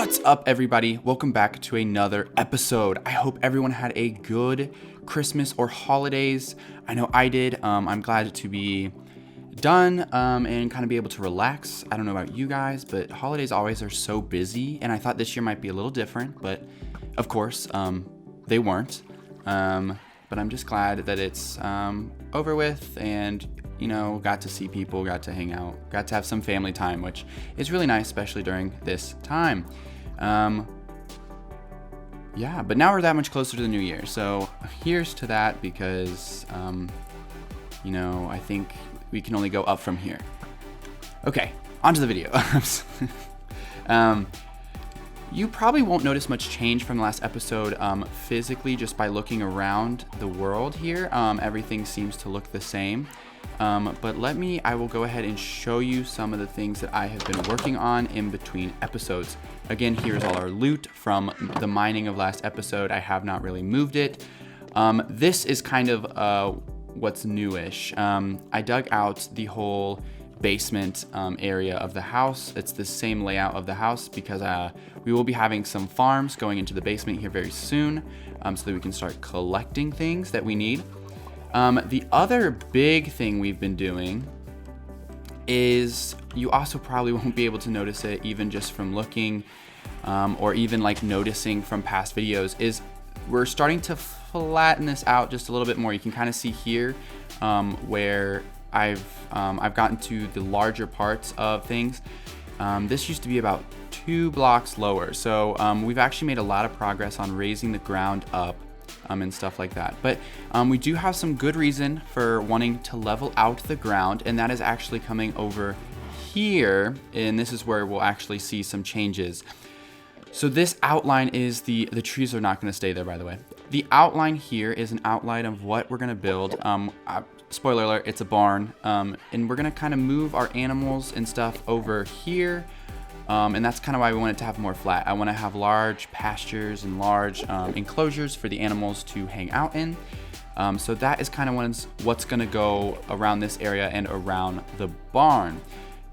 What's up, everybody? Welcome back to another episode. I hope everyone had a good Christmas or holidays. I know I did. I'm glad to be done and kind of be able to relax. I don't know about you guys, but holidays always are so busy, and I thought this year might be a little different, but of course, they weren't. But I'm just glad that it's over with and, you know, got to see people, got to hang out, got to have some family time, which is really nice, especially during this time. Yeah, but now we're that much closer to the new year. So here's to that because, you know, I think we can only go up from here. Okay, on to the video. You probably won't notice much change from the last episode physically just by looking around the world here. Everything seems to look the same. But I will go ahead and show you some of the things that I have been working on in between episodes. Again, here's all our loot from the mining of last episode. I have not really moved it. This is kind of what's newish. I dug out the whole basement area of the house. It's the same layout of the house because we will be having some farms going into the basement here very soon so that we can start collecting things that we need. The other big thing we've been doing is, you also probably won't be able to notice it even just from looking or even like noticing from past videos, is we're starting to flatten this out just a little bit more. You can kind of see here where I've gotten to the larger parts of things. This used to be about 2 blocks lower. So we've actually made a lot of progress on raising the ground up and stuff like that. But we do have some good reason for wanting to level out the ground, and that is actually coming over here. And this is where we'll actually see some changes. So this outline is the trees are not going to stay there, by the way. The outline here is an outline of what we're going to build. Spoiler alert, it's a barn, and we're gonna kind of move our animals and stuff over here, and that's kind of why we want it to have more flat. I want to have large pastures and large enclosures for the animals to hang out in. So that is kind of what's gonna go around this area and around the barn.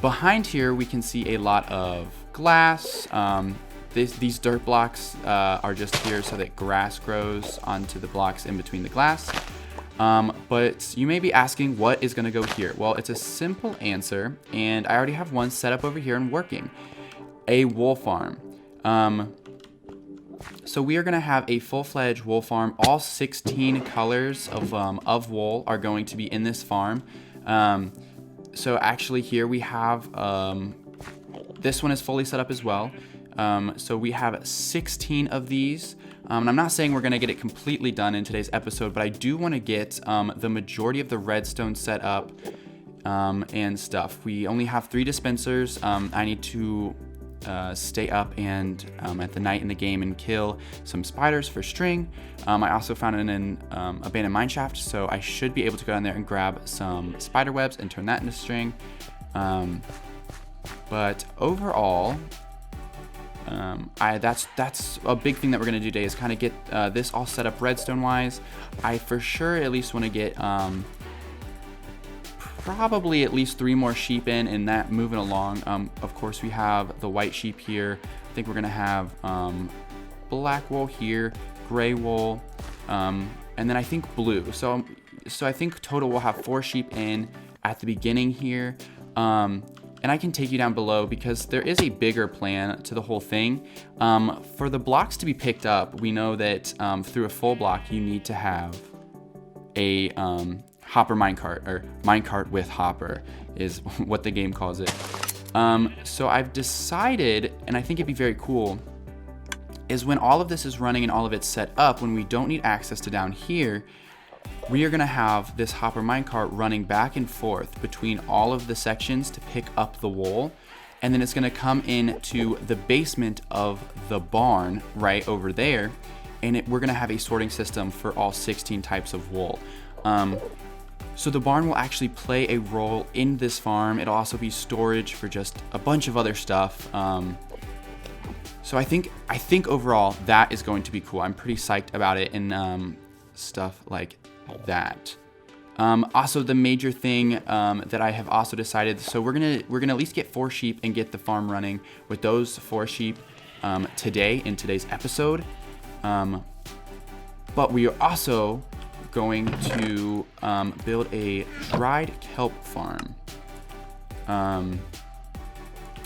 Behind here, we can see a lot of glass. These dirt blocks are just here so that grass grows onto the blocks in between the glass. But you may be asking, what is going to go here? Well, it's a simple answer, and I already have one set up over here and working. A wool farm. So we are going to have a full-fledged wool farm. All 16 colors of wool are going to be in this farm. So actually here we have, this one is fully set up as well. So we have 16 of these. And I'm not saying we're going to get it completely done in today's episode, but I do want to get the majority of the redstone set up and stuff. We only have 3 dispensers. I need to stay up and at the night in the game and kill some spiders for string. I also found an abandoned mine shaft, so I should be able to go down there and grab some spider webs and turn that into string. But overall, that's a big thing that we're gonna do today, is kind of get this all set up redstone wise. I for sure at least want to get probably at least 3 more sheep in, and that moving along. Of course, we have the white sheep here. I think we're gonna have black wool here, gray wool, and then I think blue. So I think total we'll have 4 sheep in at the beginning here. And I can take you down below because there is a bigger plan to the whole thing. For the blocks to be picked up, we know that through a full block, you need to have a hopper minecart, or minecart with hopper is what the game calls it. So I've decided, and I think it'd be very cool, is when all of this is running and all of it's set up, when we don't need access to down here, we are going to have this hopper minecart running back and forth between all of the sections to pick up the wool, and then it's going to come into the basement of the barn right over there, and we're going to have a sorting system for all 16 types of wool. So the barn will actually play a role in this farm. It'll also be storage for just a bunch of other stuff. So I think overall that is going to be cool. I'm pretty psyched about it, and stuff like that. Also, the major thing that I have also decided, so we're gonna at least get 4 sheep and get the farm running with those 4 sheep. today in today's episode. But we are also going to build a dried kelp farm. And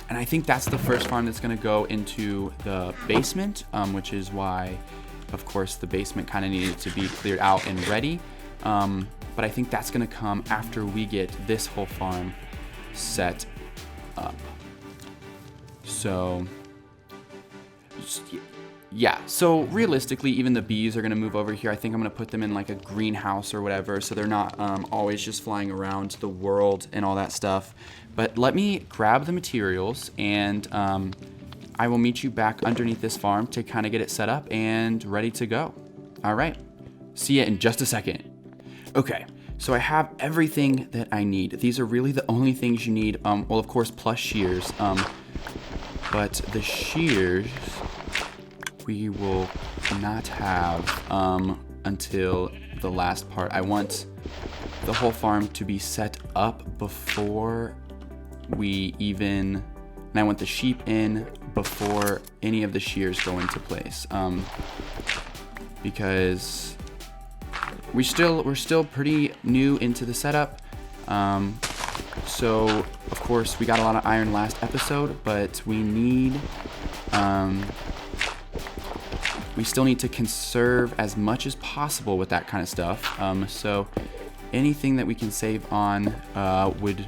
I think that's the first farm that's going to go into the basement, which is why, of course, the basement kind of needed to be cleared out and ready. But I think that's going to come after we get this whole farm set up. So, yeah. So realistically, even the bees are going to move over here. I think I'm going to put them in like a greenhouse or whatever, so they're not always just flying around the world and all that stuff. But let me grab the materials, and I will meet you back underneath this farm to kind of get it set up and ready to go. All right. See you in just a second. Okay. So I have everything that I need. These are really the only things you need. Well, of course, plus shears. But the shears we will not have until the last part. I want the whole farm to be set up before we even, and I want the sheep in before any of the shears go into place, because we're still pretty new into the setup. So of course we got a lot of iron last episode, but we need we still need to conserve as much as possible with that kind of stuff. So anything that we can save on would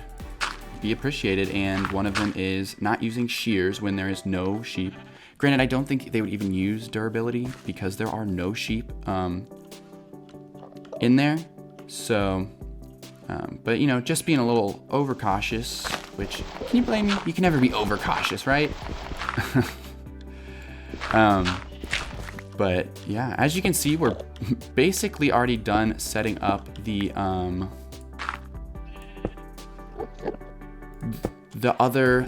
be appreciated, and one of them is not using shears when there is no sheep. Granted, I don't think they would even use durability because there are no sheep in there. So, but you know, just being a little overcautious, which, can you blame me? You can never be overcautious, right? But yeah, as you can see, we're basically already done setting up the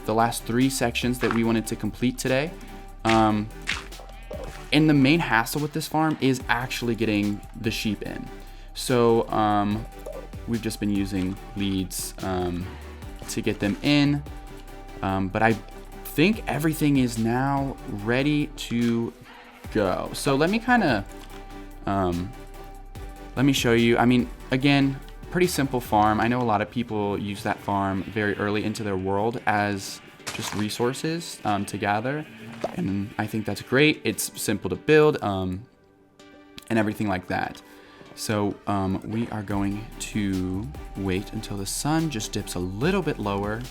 last 3 sections that we wanted to complete today. And the main hassle with this farm is actually getting the sheep in. So we've just been using leads to get them in. But I think everything is now ready to go. So let me kind of let me show you. I mean, again, pretty simple farm. I know a lot of people use that farm very early into their world as just resources to gather, and I think that's great. It's simple to build and everything like that. So we are going to wait until the sun just dips a little bit lower.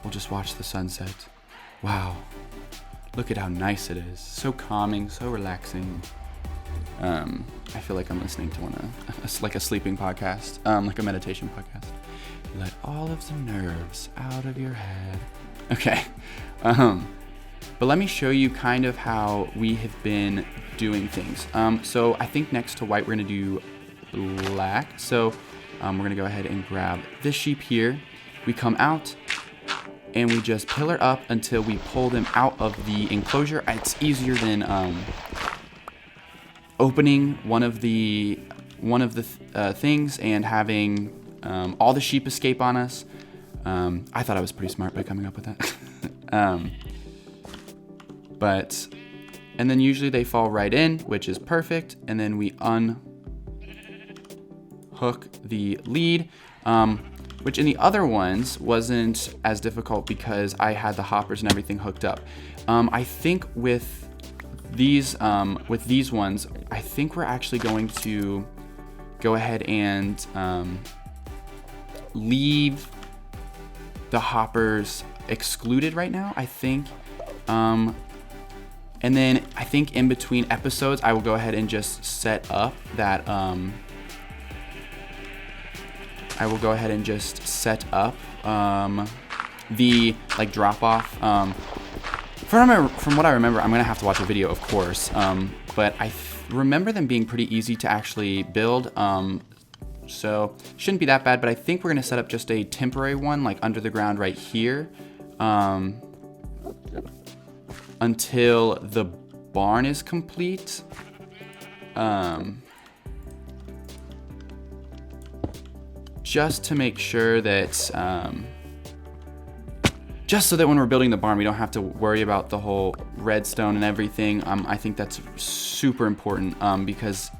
We'll just watch the sunset. Wow. Look at how nice it is. So calming, so relaxing. I feel like I'm listening to like a sleeping podcast, like a meditation podcast. Let all of the nerves out of your head. Okay. But let me show you kind of how we have been doing things. So I think next to white, we're going to do black. So we're going to go ahead and grab this sheep here. We come out and we just pillar up until we pull them out of the enclosure. It's easier than opening one of the things and having all the sheep escape on us. I thought I was pretty smart by coming up with that. And then usually they fall right in, which is perfect. And then we unhook the lead, which in the other ones wasn't as difficult because I had the hoppers and everything hooked up. I think with these ones, I think we're actually going to go ahead and leave the hoppers excluded right now, I think. And then I think in between episodes, I will go ahead and just set up that, the like drop off. From what I remember, I'm gonna have to watch a video, of course. But I remember them being pretty easy to actually build. So shouldn't be that bad, but I think we're gonna set up just a temporary one, like under the ground right here. Until the barn is complete. Just to make sure that just so that when we're building the barn, we don't have to worry about the whole redstone and everything. I think that's super important because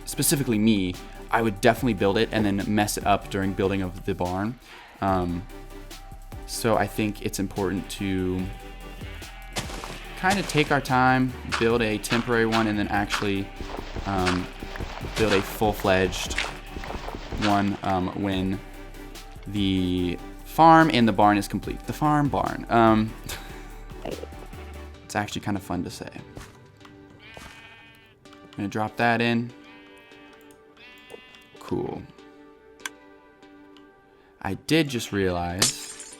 specifically me, I would definitely build it and then mess it up during building of the barn. So I think it's important to kind of take our time, build a temporary one, and then actually build a full-fledged one when the farm and the barn is complete. The farm barn. It's actually kind of fun to say. I'm gonna drop that in. Cool. I did just realize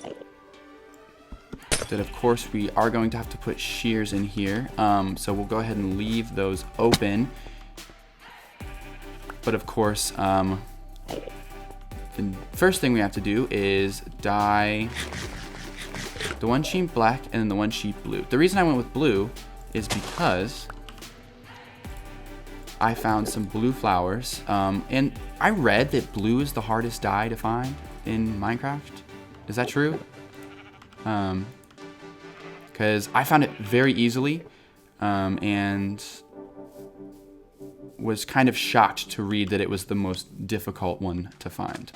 that of course we are going to have to put shears in here. So we'll go ahead and leave those open. But of course, the first thing we have to do is dye the one sheep black and then the one sheep blue. The reason I went with blue is because I found some blue flowers, and I read that blue is the hardest dye to find in Minecraft. Is that true? Because I found it very easily, and was kind of shocked to read that it was the most difficult one to find.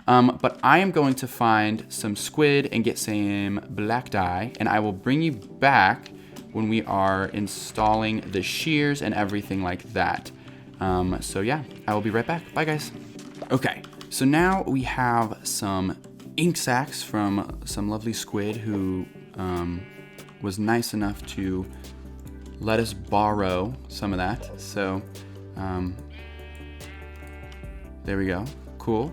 But I am going to find some squid and get some black dye, and I will bring you back when we are installing the shears and everything like that. So yeah, I will be right back. Bye guys. Okay, so now we have some ink sacs from some lovely squid who was nice enough to let us borrow some of that. So there we go. Cool.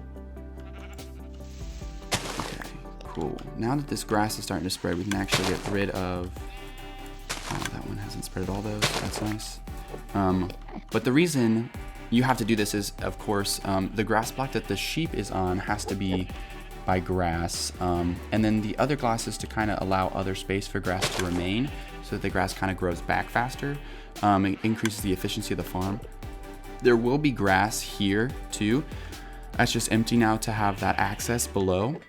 Okay, cool. Now that this grass is starting to spread, we can actually get rid of... Oh, that one hasn't spread all those. That's nice. But the reason you have to do this is, of course, the grass block that the sheep is on has to be by grass. And then the other glass is to kind of allow other space for grass to remain so that the grass kind of grows back faster. It increases the efficiency of the farm. There will be grass here too. That's just empty now to have that access below,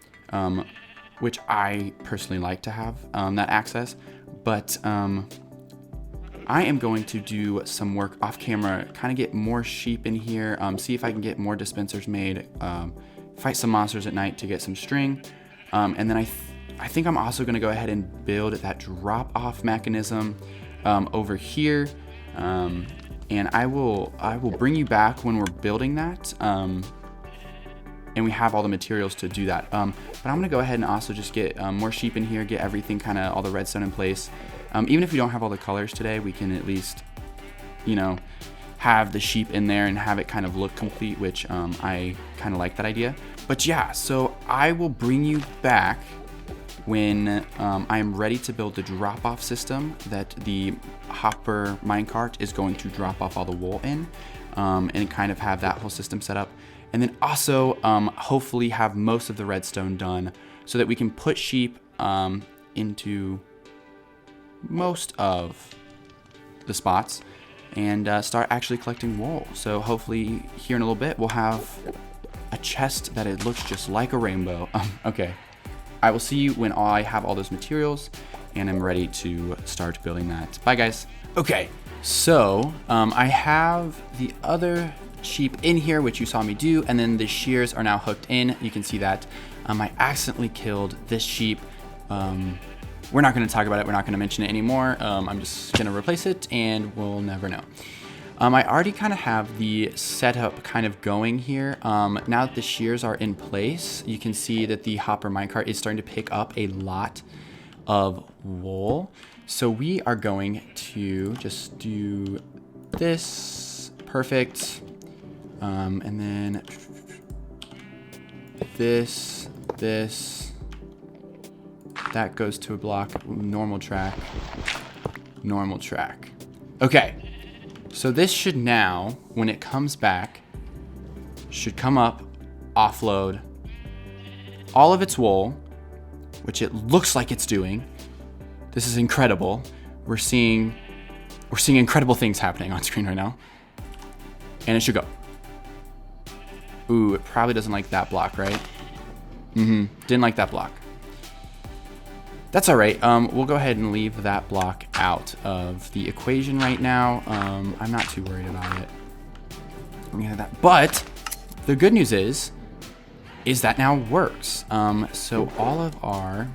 which I personally like to have that access. But I am going to do some work off camera, kind of get more sheep in here, see if I can get more dispensers made, fight some monsters at night to get some string. And then I think I'm also going to go ahead and build that drop-off mechanism over here. And I will bring you back when we're building that. And we have all the materials to do that. But I'm gonna go ahead and also just get more sheep in here, get everything kind of all the redstone in place. Even if we don't have all the colors today, we can at least, you know, have the sheep in there and have it kind of look complete, which I kind of like that idea. But yeah, so I will bring you back when I am ready to build the drop-off system that the hopper minecart is going to drop off all the wool in, and kind of have that whole system set up. And then also hopefully have most of the redstone done so that we can put sheep into most of the spots and start actually collecting wool. So hopefully here in a little bit we'll have a chest that it looks just like a rainbow. Okay, I will see you when I have all those materials and I'm ready to start building that. Bye guys. Okay, so I have the other sheep in here, which you saw me do, and then the shears are now hooked in. You can see that I accidentally killed this sheep. We're not going to talk about it. We're not going to mention it anymore. I'm just going to replace it and we'll never know. I already kind of have the setup kind of going here. Now that the shears are in place, you can see that the hopper minecart is starting to pick up a lot of wool. So we are going to just do this. Perfect. And then this, that goes to a block, normal track. Okay, so this should now, when it comes back, should come up, offload all of its wool, which it looks like it's doing. This is incredible. We're seeing incredible things happening on screen right now. And it should go. Ooh, it probably doesn't like that block, right? Didn't like that block. That's all right. We'll go ahead and leave that block out of the equation right now. I'm not too worried about it. But the good news is that now works. So all of our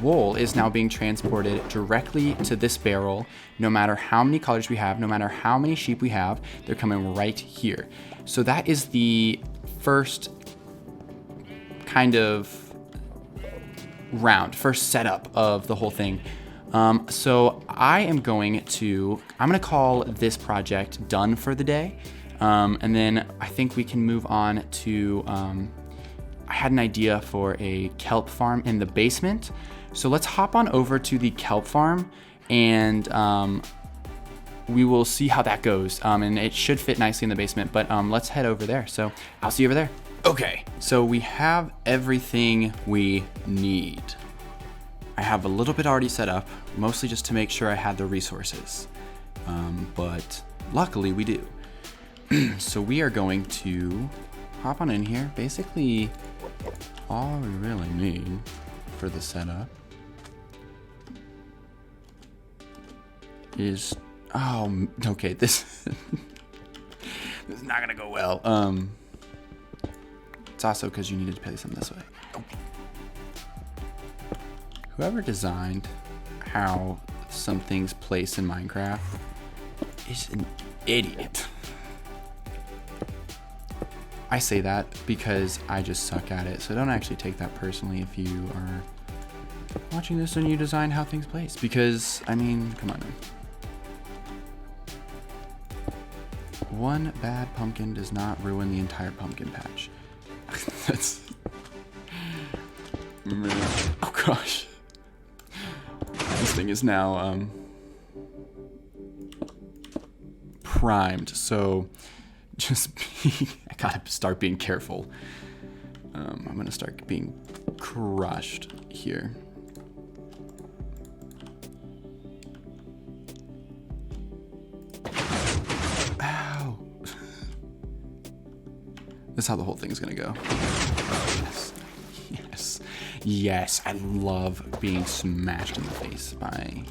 wool is now being transported directly to this barrel. No matter how many colors we have, no matter how many sheep we have, they're coming right here. So that is the first kind of first setup of the whole thing. So I'm gonna call this project done for the day. And then I think we can move on to, I had an idea for a kelp farm in the basement. So let's hop on over to the kelp farm and we will see how that goes. And it should fit nicely in the basement, but let's head over there. So I'll see you over there. Okay, so we have everything we need. I have a little bit already set up, mostly just to make sure I had the resources. But luckily we do. So we are going to hop on in here. Basically, all we really need for the setup is, oh, okay, this is not gonna go well. It's also because you needed to place them this way. Oh. Whoever designed how some things place in Minecraft is an idiot. I say that because I just suck at it, so don't actually take that personally if you are watching this and you design how things place, because, I mean, come on. One bad pumpkin does not ruin the entire pumpkin patch. That's... Oh gosh. This thing is now primed, so just I gotta start being careful. I'm gonna start being crushed here. Ow. That's how the whole thing's gonna go. Yes. Yes. Yes, I love being smashed in the face by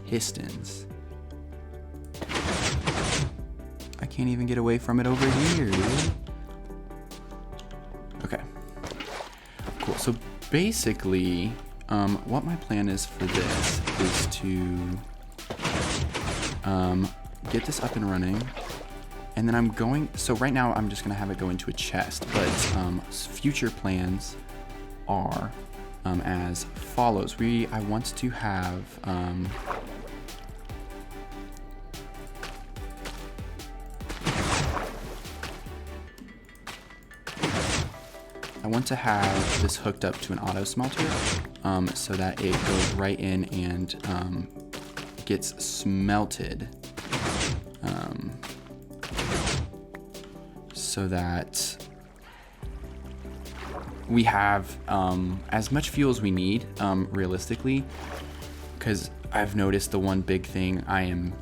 pistons. I can't even get away from it over here, dude. Okay. Cool. So basically, what my plan is for this is to get this up and running. And then so right now I'm just gonna have it go into a chest, but future plans are as follows. I want to have this hooked up to an auto smelter, so that it goes right in and gets smelted, so that we have as much fuel as we need, realistically, because I've noticed the one big thing I am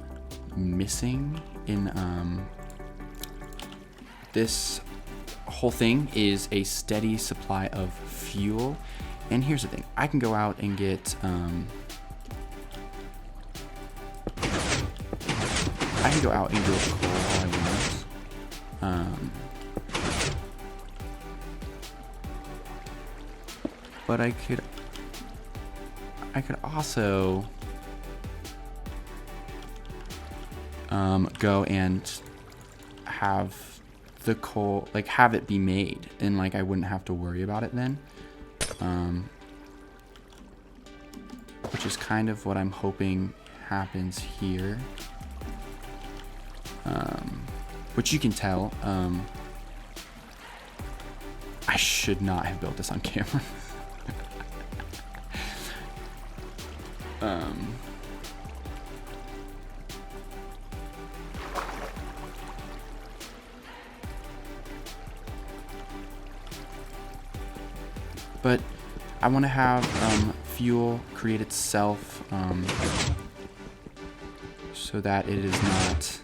missing in this whole thing is a steady supply of fuel. And here's the thing, I can go out and get coal all I want. But I could also go and have the coal, like have it be made, and like I wouldn't have to worry about it then, which is kind of what I'm hoping happens here, which you can tell, I should not have built this on camera. But I want to have fuel create itself, so that it is not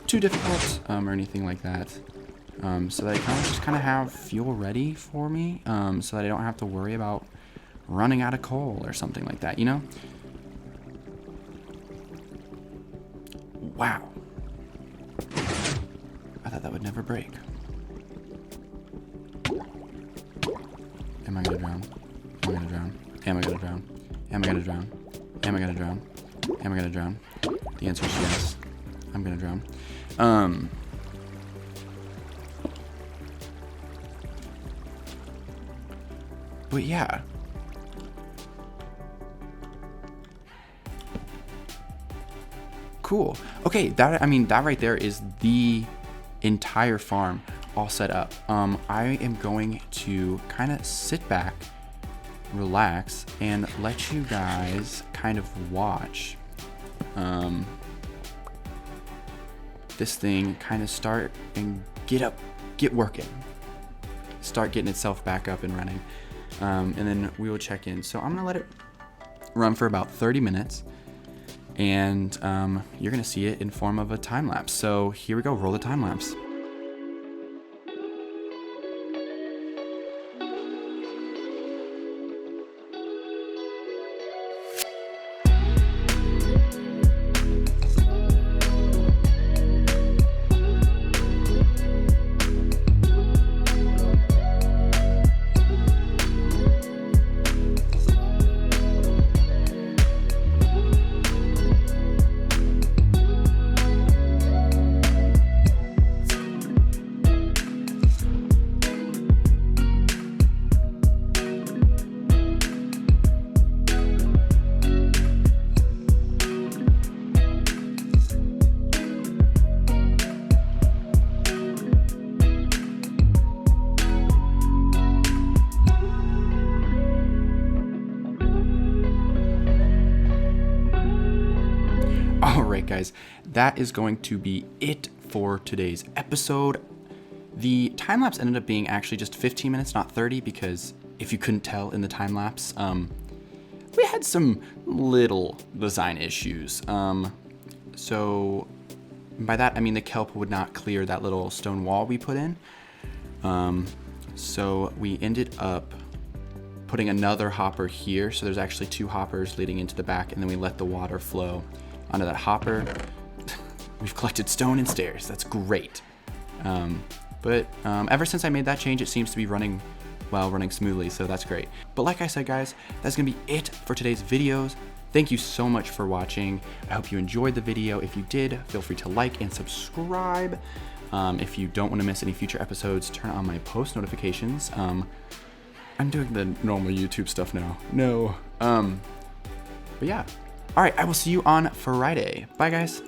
too difficult or anything like that, so that I just kind of have fuel ready for me, so that I don't have to worry about running out of coal or something like that, you know? Wow. I thought that would never break. Am I gonna drown? Am I gonna drown? Am I gonna drown? Am I gonna drown? Am I gonna drown? Am I gonna drown? The answer is yes. I'm gonna drown. But yeah. Cool. Okay, that right there is the entire farm all set up. I am going to kind of sit back, relax, and let you guys kind of watch this thing kind of start and get working, start getting itself back up and running, and then we will check in. So I'm gonna let it run for about 30 minutes, and you're gonna see it in form of a time lapse. So here we go, roll the time lapse. Alright guys, that is going to be it for today's episode. The time lapse ended up being actually just 15 minutes, not 30, because if you couldn't tell in the time lapse, we had some little design issues. So by that I mean the kelp would not clear that little stone wall we put in. So we ended up putting another hopper here. So there's actually 2 hoppers leading into the back, and then we let the water flow onto that hopper. We've collected stone and stairs. That's great. But ever since I made that change, it seems to be running smoothly, so that's great. But like I said, guys, that's gonna be it for today's videos. Thank you so much for watching. I hope you enjoyed the video. If you did, feel free to like and subscribe. If you don't want to miss any future episodes, turn on my post notifications. I'm doing the normal YouTube stuff now. No. But yeah. All right, I will see you on Friday. Bye, guys.